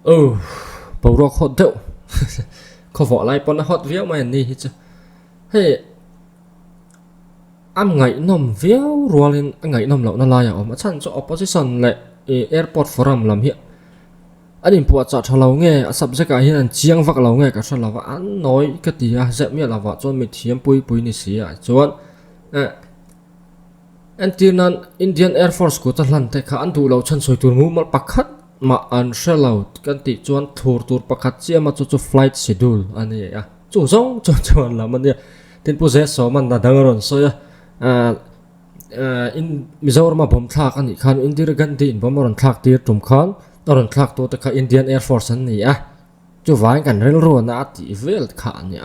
ừ bầu rock hot đậu có vỏ lại bọn nó hot véo mày đi chứ hey am ngày nằm véo rồi lên ngày nằm lậu nó lại ở mà chăn cho opposition lại airport forum làm hiện anh em buat chọn lâu nghe subject cái hiện chiang vạc lâu nghe cả sao là anh nói cái gì à dễ miệng là vợ cho mình thiêm bui bui ní xí à chọn Indian Air Force của ta lần tại khá anh đủ lâu chân soi tuần ngủ mà bạc khát mà anh sẽ lâu cái tỷ chọn tour bạc khát chia mà cho flight schedule anh ấy à chủ giống chọn là mình đi tin possess so mình đã đang rồi so in Mizoram mà bom thạc anh ấy khan Indira Gandhi bom rồi thạc tiệt trùm khan rồi thạc tôi tại Indian Air Force anh ấy à chú vài cái railroad na tỷ về khan nhá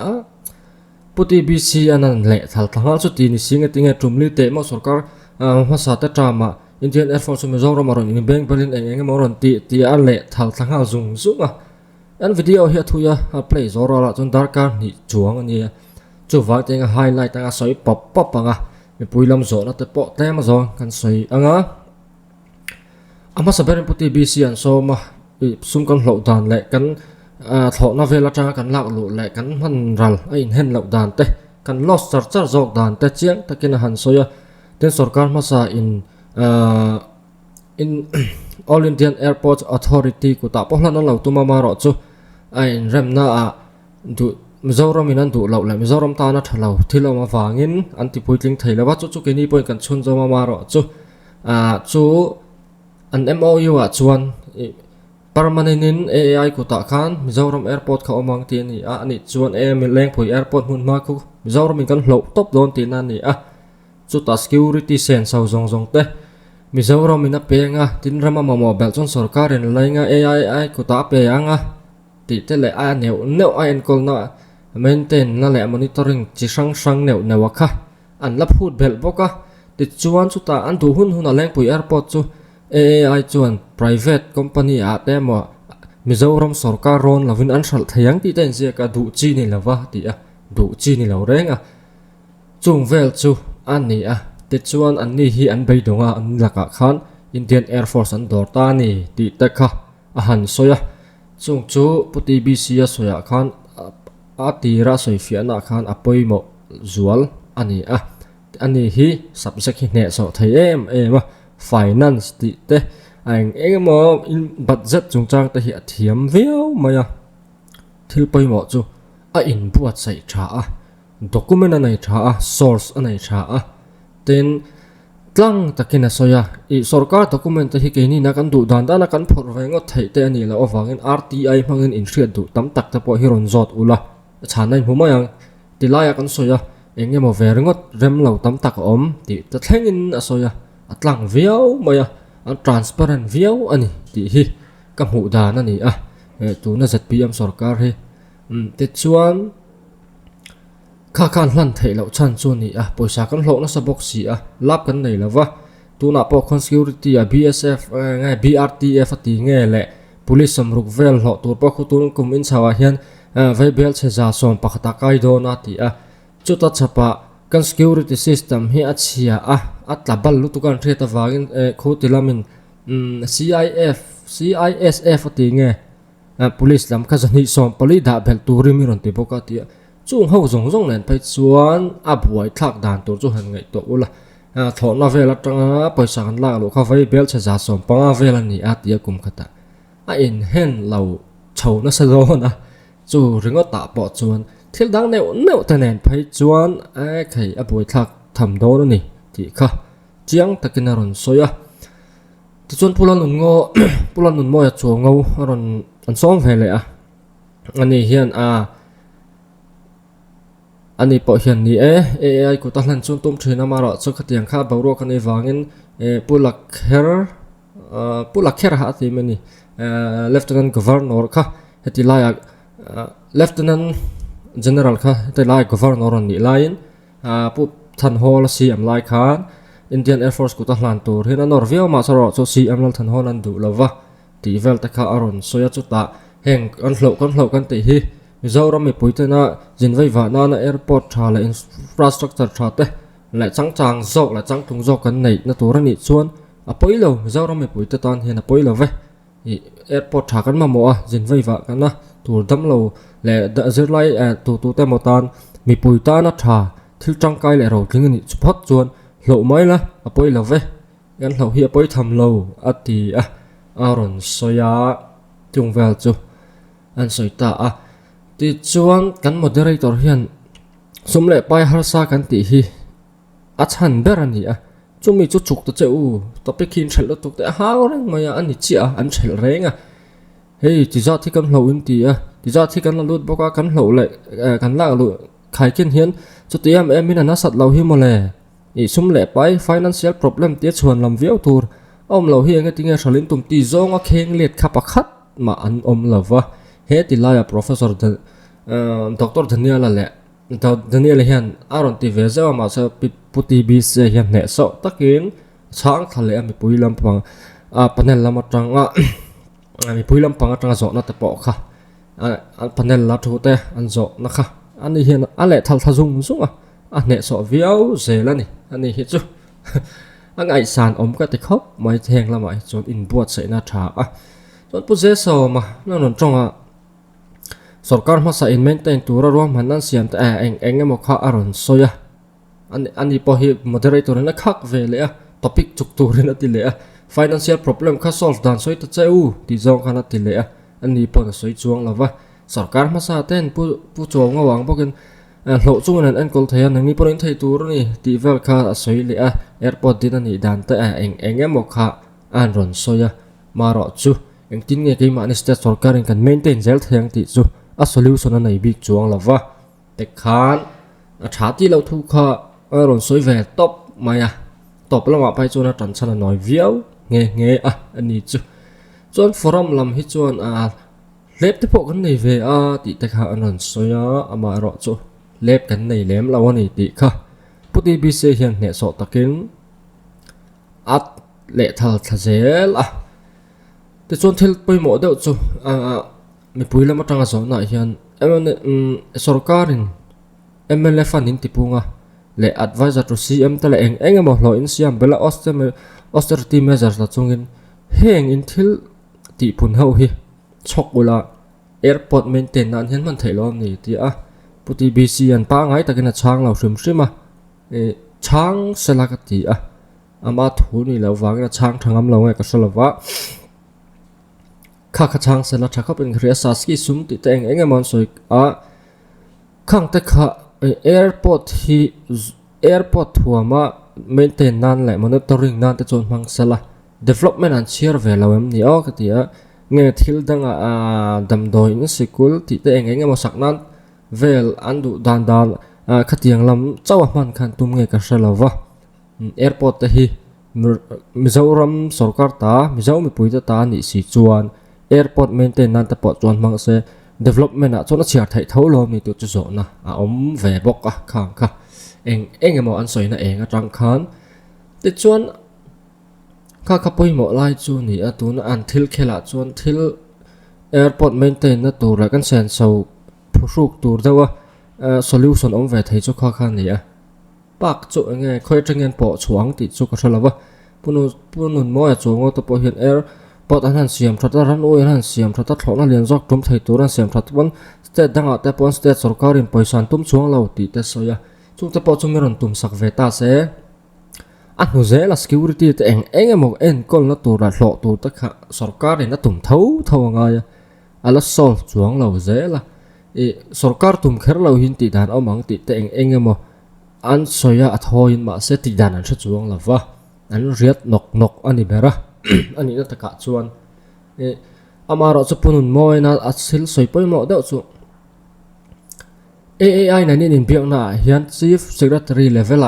puti BC anh lệ thal thang số tiền sinh cái tiếng trùm lưu tế mà सरकार masa ta trama Indian Air Force Mizoram mà rồi in bank Berlin anh mà rồi tỷ anh lệ thal thang zoom zoom à anh video hiện thu ya play zora la chun darkar ni chuang ani chu wa tenga highlight tanga soi pop pop anga mi puilam zo na te po tema zo kan soi anga ama saber puti bc an so ma sum kan hlo dan le kan thọ na vela tanga kan lak lu le kan han ral ai hen lo dan te kan loss char zok dan te chiang takin han soya ten sarkar masa in All Indian Airport Authority ku ta pohla na lo tuma ma ro chu ai rem na a du Mizoram in an du lo la Mizoram ta na thalo thilo ma wangin anti puitling thaila wa chu ke ni point kan chun zo ma ro chu chu an MOU a chuan permanent in AI ku ta khan Mizoram Airport kha omang ti ni a ni chuan leng phoi airport mun ma ku Mizoram in kan hlo top don ti na ni a chu ta security sen sau zong zong te Mizoram in a penga tin rama ma mobile chon sarkar in lainga AI ku ta pe anga ti te le a neu a en kol na maintain na le monitoring chi sang neu newa kha an la phut bel boka ti chuan chu ta an du hun a leng pui airport chu AI chuan private company a te mo Mizoram sarkar ron lavin an thal thayang ti ten zia ka du chi ni lawa ti a du chi ni lo renga chung vel chu an ni a ti chuan an ni hi an bei donga an laka khan Indian Air Force an dor ta ni ti te kha a han soya chung chu puti bc a soya khan a tira soi fiana khan apoi mo zual ani hi subject hi ne so thai em finance ti te anh mo in budget chung chang te hi athiam veo maya thil poi mo chu a in buat sai tha a document anai tha a source anai tha a ten tlang takina soya I sarkar document hi ke ni na kan du dan da na kan phor vengo thei te ani la owangin RTI mangin in hriat du tam tak te po hi ron zot ula chanai huma yang tilaya kan soya enge mo veringot rem lo tam tak om ti ta thlengin a soya atlang viau maya an transparent viau ani ti hi ka mu dan ani a tu na ZPM sarkar hi ti chuan kha kan hlan thei lo chan chu ni a poisa kan hlo na sabok si a lap kan nei lawa tu na po con security a BSF ngai BRTF ti nge le police samruk vel hlo tur po khutun kum in chawa hian vai bel che za som pakhata kai do na ti a chuta chapa kan security system hi a chia a atlabal lu tu kan theta wangin khotilamin CISF ti nge police lam ka zani som pali da bel turimi ron ti boka ti chung ho zong nen pai chuan a buai thak dan tur chu han ngai to ula thọ na vela tanga paisa kan la lo kha vai bel che za som panga vela ni atia kum khata a in hen lo chho na sa zo na chu ringo ta po chuan thil dang neu ta nen pai chuan a khai a buai thak tham do ni ti kha chiang takina ron soya ti chuan pulan nun mo ya chu ngo ron an som vele a ani hian ani po hian ni AI ku ta hlan chun tum thina mara chu khatiang kha bawro kan e wangin pulakher ha ti mani lieutenant governor kha hetilaya lieutenant general kha hetilaya governor ni lain pu than hol CM lai khan Indian Air Force ku ta hlan tur hina norveo ma saro chu CM lal than hol an du lawa ti vel ta kha aron soya chu ta heng kan hlo kan ti hi Mizoram mi puitena jinvei wa na airport tha la infrastructure tha te la chang zok la chang tung zok kan nei na tur ani chuan a poilo Mizoram mi puite tan hian a poilo ve airport thả kan ma mo a jin vai wa kan na tur dam lo le da zirlai tu te motan mi pui ta na tha thil tang kai le ro tling ni chupot chuan lo mai la apoi lo ve gan lo hi apoi tham lo ati aron soya tung vel chu an soi ta ti chuan kan moderator hian sumle pai har sa kan ti hi chan berani chumi chu chuk ta cheu topic hin thel tuk te ha reng maya ani chi an thel renga hei ti za thi kan lo in ti ti za thi kan la lut boka kan lo le kan la lu khai ken hian chu ti am min na sat lo hi mo le i sumle pai financial problem ti chuan lam viau tur om lo hi anga tinga thalin tum ti zonga kheng let kha pakhat ma an om lova he ti la professor dr daniel le Daniel hian aron ti ve zawa ma sa puti bi se hian ne so takin chang thale ami puilam pang panel lama tanga ami puilam pang atanga zo na te po kha panel la thu te an zo na kha ani hian ale thal thazung zunga ne so viau zelani ani hi chu angai san om ka te khop mai theng la mai chon in buat se na tha chon pu je so ma non chonga sarkar ma sa in maintain tura rom hanan siam ta eng mo kha aron soya ani po hi moderator na khak ve le topic chuk tur na ti le financial problem kha solve dan soi ta cheu ti zong khana ti le ani po na soi chuang lawa sarkar ma sa ten pu chong ngawang bokin lo chung an an kol thaya nang ni porin thai tur ni ti vel kha soi le airport din ani dan ta eng mo kha an ron soya maro chu eng tin nge ke ma ni state sarkar in kan maintain zel thang ti chu a solution na nei big chuang lawa te khan thati lo thu kha ron soi ve top maya top lama pai chuna tan chana noi viau nge ani chu chon forum lam hi chuan lep te po kan nei ve ti te kha anon soya ama ro chu lep kan nei lem lawani ti kha puti bi se hian ne so takin at le thal thazel te chon thil poi mo deuh chu mi puila ma tanga zo na hian sarkarin MLA funding tipunga le advisor to CM tala eng mo hlo in siam bela austerity measures la chungin heng in thil ti pun ho hi chokula airport maintain nan hian man thailom ni ti puti BC an pa ngai takina chang lo shrimma chang selaka ti ama thu ni lo wanga chang thangam lo ngai ka solawa kha chang se la thakap in khria saski sum ti teng engemon soi khang te kha airport huama maintain nan le monitoring nan te chon mang sala development an share ve lawem ni ka tia nge thil danga dam doi in sikul ti te engemo saknan vel andu dan khatiang lam chawa man khan tum nge ka salawa airport te hi Mizoram sarkar ta Mizoram puita ta ni si chuan airport maintain nan ta po chuan mang se development chona chiar thai tholom ni tu chu zo na om ve bok khang kha engemo an soina atang khan te chuan kha poi mo lai chu ni atuna an thil khela chuan thil airport maintain na tur kan sen so phusuk tur dawa solution om ve thai chu kha ni pak chu nge khoi tringen po chuang ti chu ka thalawa punun mo chu ngo to po hian air pot an siam thata ran o an siam thata thlona lian jok tum thai turan siam that pon state danga te pon state sarkarin paisan tum chuang lo ti te soya chung te po chumiron tum sak ve ta se anu zela security te engemo en kol na tura hlo tu ta kha sarkarin na tum tho nga ya ala sol chuang lo zela sarkar tum kher lo hin ti dan omang ti te engemo an soya athoin ma se ti dan an chuang lawa an riat nok ani bera ani na taka chuan amaro chu punun moina asil soipoi mo deuh chu AAI na nin biak na hian chief secretary level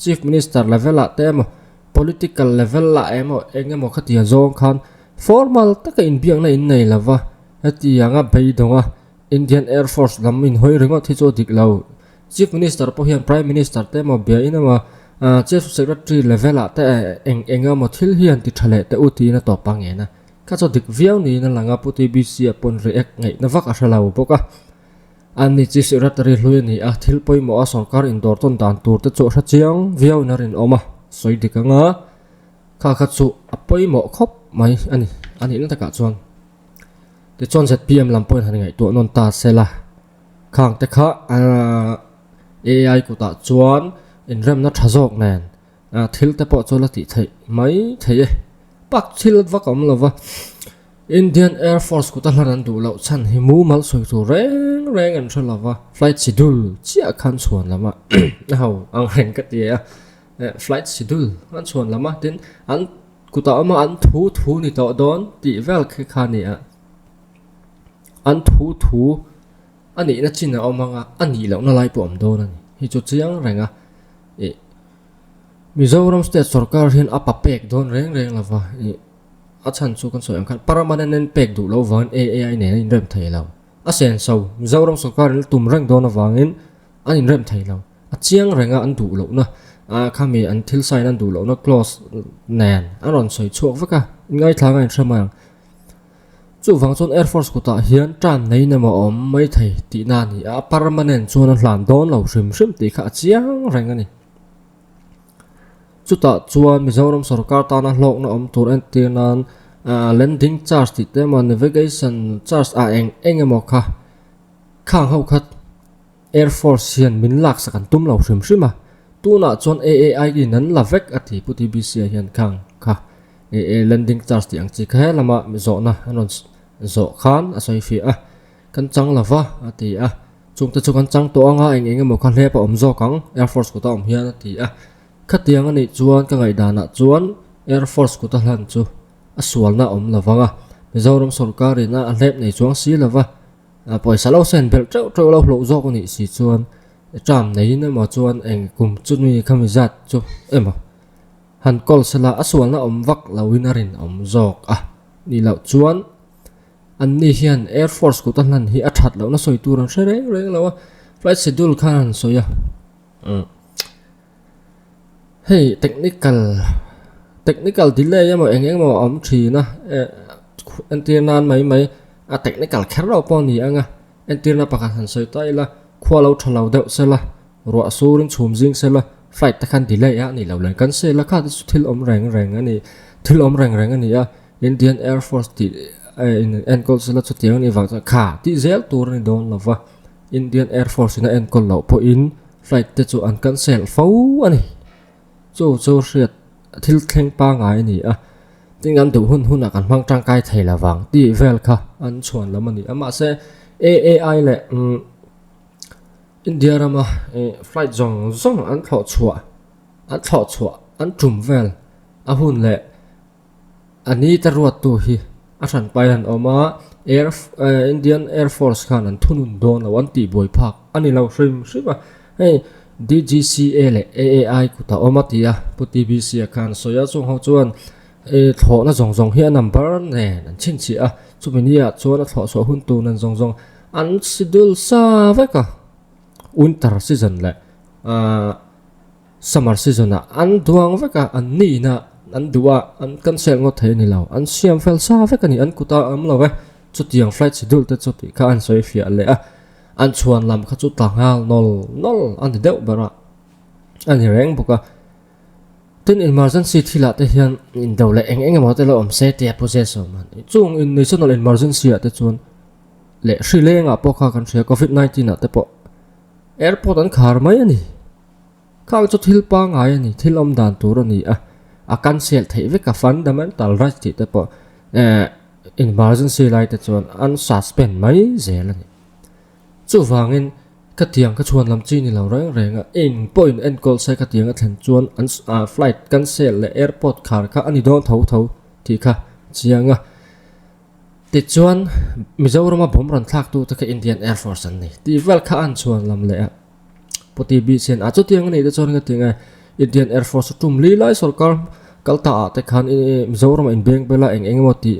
chief minister level temo political level engemo khatia zong khan formal taka in biak na in nei lawa ati anga beidonga Indian Air Force lam in hoi ringo thi chu diklo chief minister po hian prime minister temo bia inama chief secretary level te engamo thil hian ti thale te uti na to pangena ka cho dik viau ni na langa puti BC upon react ngai na vak asalaw boka ani chief secretary hlui ni thil poi mo sarkar indor ton dan tur te chu tha chiang viau na rin oma soi dikanga kha chu apoi mo khop mai ani na taka chuan te chuan ZPM lampoi han ngai tu non ta sela khang te kha AI ku ta chuan in rem na thazok nen thil te po chola ti thei mai thei pak thil va kam lova Indian Air Force ku ta hlan du lo chan hi mu mal soi tu reng an thlava flight schedule chia khan chuan lama hau ang heng ka tia flight schedule an chuan lama tin an ku ta ama an thu ni to don ti vel kha ni an thu ani na chin na omanga ani lo na lai pom do na ni hi chu chiang renga Mizoram State Sarkar hin apa pek don reng lava achan chu kan soyam khan permanent pek du lo van AI ne in rem thai lo a sen so Mizoram Sarkar tum reng don awangin an in rem thai lo a chiang renga an du lo na khami an thil sign an du lo na close nan aron soi chuak vaka ngai thlang an thamang chu wang chon Air Force ku ta hian tran nei na ma om mai thei ti na ni a permanent chon an hlan don lo hrim ti kha chiang renga ni chuta chuan Mizoram Sarkar ta na hlok na om tur en tinan landing charge ti te man navigation charge engemaw kha khang ho khat Air Force hian min lak sakan tum lo hrim tuna chuan AI ki nan la vek ati puti BC hian khang kha landing charge ti ang chi kha lama zo na anon zo khan asoi fi kan chang lava ati chung te chu kan chang to anga engemaw kha hlepa om zo kang Air Force ko ta om hian ati khatiang ani chuan ka ngai dana chuan Air Force ku ta hlan chu asual na om lawanga Mizoram Sarkar ina a hlep nei chuang si lawa poisa lo sen bel treu lo hlo zo ko ni si chuan tram nei na ma chuan eng kum chunui khamizat chu ema han kol sala asual na om vak lawinarin om zok ni lo chuan an ni hian Air Force ku ta hlan hi a that lo na soi turan reng lawa flight schedule khan soya hey technical delay ma engeng ma om thi na antinan mai technical kharro pon ni anga antina pakhat han soi tai la khwalo thalo deuh sela ro asurin chhum jing sela flight ta khan delay ni lo lan kan se la kha thil om reng ani thil om reng ani Indian Air Force ti in enkol sela chutiang ni wang kha ti zel tur ni don lova Indian Air Force na enkol lo po in flight te chu an cancel fo ani chu riat thil thleng pa ngai ni ting an du hun kan mang tang kai thei lawang ti vel kha an chuan lamani ama se AI le India rama flight zong an thlo chua an tum vel hun le ani tarwat tu hi ran pai han oma Indian Air Force khan an thunun don lawan ti boi phak ani lo hrim DGCA le AI ku ta omatia puti BC khan soya chung ho chuan thlo na zong hi number ne an chin chi chumenia chuan thlo so hun tu nan zong an schedule sa veka winter season le summer season an duang veka an ni na an duwa an cancel ngot thei ni lo an siam fel sa veka ni an kuta am lo ve chutiang flight schedule te chuti kha an soi fia le an chuan lam kha chu tangal nol an deuh bara an reng boka tin emergency thila te hian in dole eng mo te lo om se te possession man chung in national emergency te chuan le Sri Lanka pokha kan thia COVID-19 te po airport an khar mai ani khang chu thil pa ngai ani thil om dan tur ani a cancel thei veka fundamental right ti te po emergency lai te chuan an suspend mai zel ani chu wangin katiang ka chuan lam chi ni lo reng in point and call sai katiang a thlen chuan an flight cancel le airport khar kha ani don tho ti kha chianga ti chuan Mizoram bom ran thak tu ta ka Indian Air Force an ni ti vel kha an chuan lam le poti bi sen a chu tiang ni te chuan ka tinga Indian Air Force tum li lai sarkar kalta te khan Mizoram in beng bela eng mo ti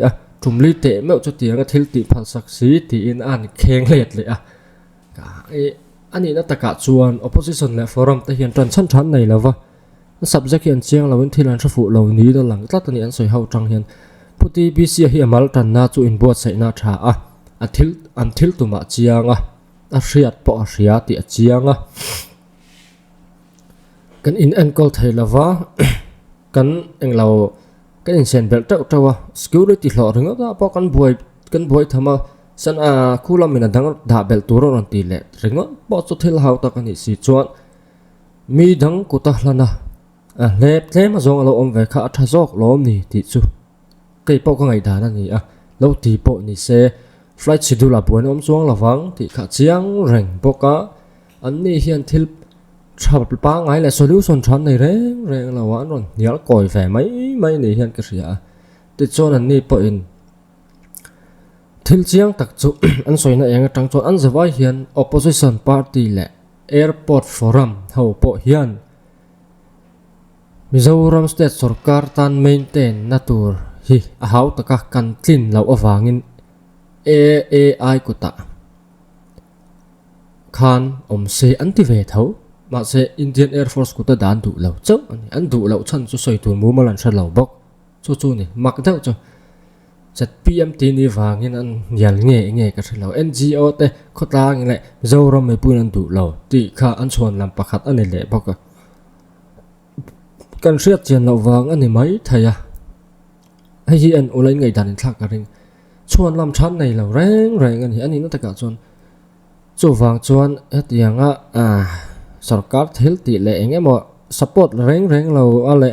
tum li te me chu tianga thil ti phal sak si ti in an kheng let le ani na taka chuan opposition le forum te hian tran nei lova subject hian chiang lawin thilan thfu lo ni do lang tlat ani an soi ho tang hian puti BC hi amal tan na chu in board sai na tha an thil tuma chianga a hriat po a hria ti a chianga kan in enkol thei lova kan englo cái in sen bel trâu trâu security lo ringo ta po kan buai thama san kula mina dang da bel turo ron ti le ringo po chu thil hau ta kan ni si chuan mi dang ku ta hlana lep tlem a zong alo om ve kha tha jok lom ni ti chu kei po ka ngai da na ni lo ti po ni se flight schedule a buan om chuang lawang ti kha chiang reng boka an ni hian thil thap pa ngai le solution than nei reng lawan ron nial koi ve mai ni hian ka ria ti chon an ni po in thil chiang tak chu an soina eng atang chon an zawai hian opposition party le airport forum ho po hian Mizoram state sarkar tan maintain natur hi a hau taka kan tlin lo awangin AI kuta khan om se anti ve tho ma se Indian Air Force kuta dan du lo chau an du lo chan chu soi tu mu malan tha lo bok chu ni mak dau chu chat PMT ni wangin an yal nge ka thlo NGO te khotlang le Mizoram me pun an du lo ti kha an chon lam pakhat ani le bok kan riat chian lo wang ani mai thaya hi an ulai ngai dan thak ka ring chuan lam than nei lo reng ani na taka chon chu wang chuan etianga sarkar thil ti le engemo support reng lo ale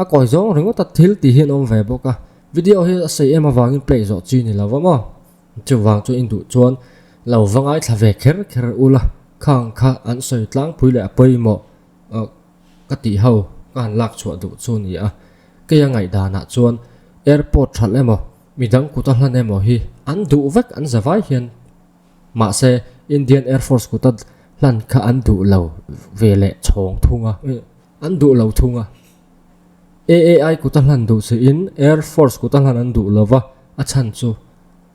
a koi zong ringo ta thil ti hian om ve boka video hi a sei ema wangin play zo chi ni lo ma chu wang chu in du chuan lo wangai thla ve kher ula khang kha an soi tlang pui le apoi mo ka ti ho kan lak chu du chu ni ke ya ngai da na chuan airport thal emo midang ku ta hlan emo hi an du vek an zawai hian ma se Indian Air Force ku ta hlan kha an du lo vele chong thunga an du lo thunga AI ku ta hlan du se in Air Force ku ta hlan an du lova a chan chu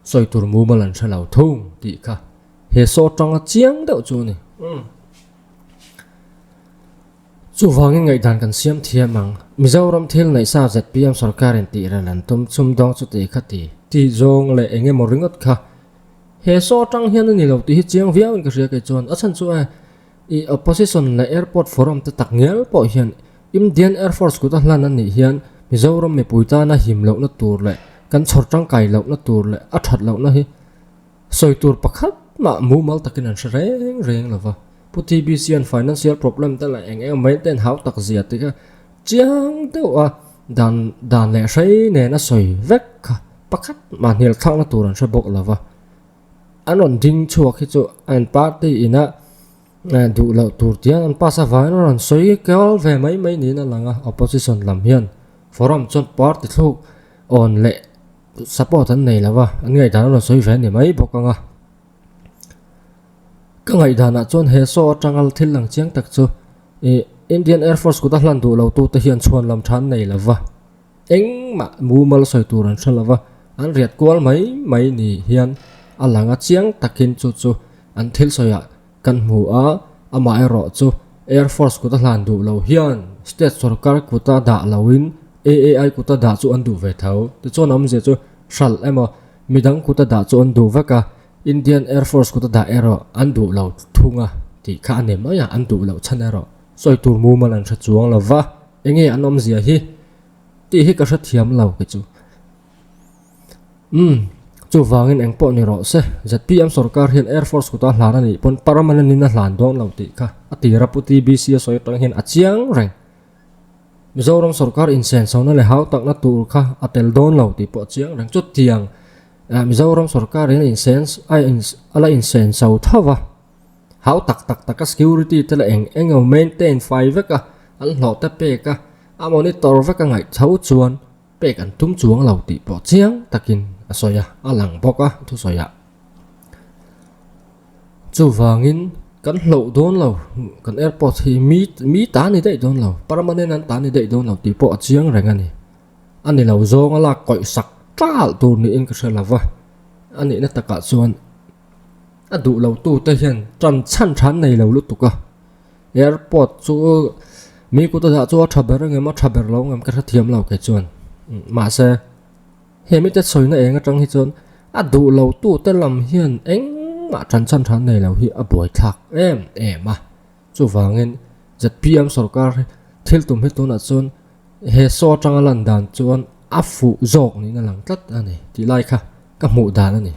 soi tur mu malan thalo thung ti kha he so tanga chiang deuh chu ni chu wangin ngai dan kan siam thiamang Mizoram thil nei sa ZPM sarkar en ti ralan tum chum dong chu te khati ti zong le enge moringot kha he so tang hian ni lo ti hi chiang viau in ka ria ke chon a chan chu i opposition le airport forum te tak ngel po hian Indian Air Force ku ta hlan an ni hian Mizoram me puita na him lo na tur le kan chhor tang kai lo na tur le a that lo na hi soi tur pakhat ma mu mal takin an reng lova puti bcn financial problem ta la eng maintain how tak zia tika chiang deuh dan le sei ne na soi vek kha pakhat ma hil thang na turan se bok lova anon ding chuak hi chu an party ina du lo tur tian an pasa vai ron soi kal ve mai ni na langa opposition lam hian forum chon party thuk on le support an nei lova an ngai dan ron soi ve ni mai bokanga ka ngai dana chon he so tangal thil lang chiang tak chu Indian Air Force ku ta hlan du lo tu te hian chuan lam than nei lova eng ma mu mal soi turan thlava an riat kwal mai ni hian alanga chiang takin chu an thil soya kan mu ama ero chu Air Force ku ta hlan du lo hian state sarkar ku ta da lawin AI ku ta da chu an du ve thau te chon am je chu shal emo midang ku ta da chu an du veka Indian Air Force ku ta da ero an du lo thunga ti kha ne ma ya an du lo chan ero soi tur mu malan tha chuang lova enge anom zia hi ti hi ka that thiam lo ke chu chu wangin eng po ni ro se ZPM sarkar hian Air Force ku ta hlan ani pon permanent ni na hlan dong lo ti kha atira puti BC soi tang hian achiang reng Mizoram sarkar insen sauna le hau tak na tur kha atel don lo ti po chiang reng chu tiang Mizoram sarkar in insense ala insen sau thawa hau tak ka security tela eng maintain fai veka an hlo ta pe ka a monitor veka ngai chau chuan pe kan tum chuang lo ti po chiang takin asoya alang boka thu soya chu wangin kan hlo don lo kan airport hi mi ta ni dei don lo permanent an ta ni dei don lo ti po chiang reng ani lo zong ala koi sak tal tur ni in ka selawa ani na taka chuan adu lo tu te hian chan nei lo lu tuka airport chu mi ku ta da chu thaber ngema thaber lo ngam ka thiam lo ke chuan ma se hemi te soina eng atang hi chuan adu lo tu te lam hian eng ma chan nei lo hi a boi thak ma chu wangin ZPM sarkar thil tum hi tu na chuan he so tangalan dan chuan afu zok ni na lang tlat ani ti lai kha ka mu dan ani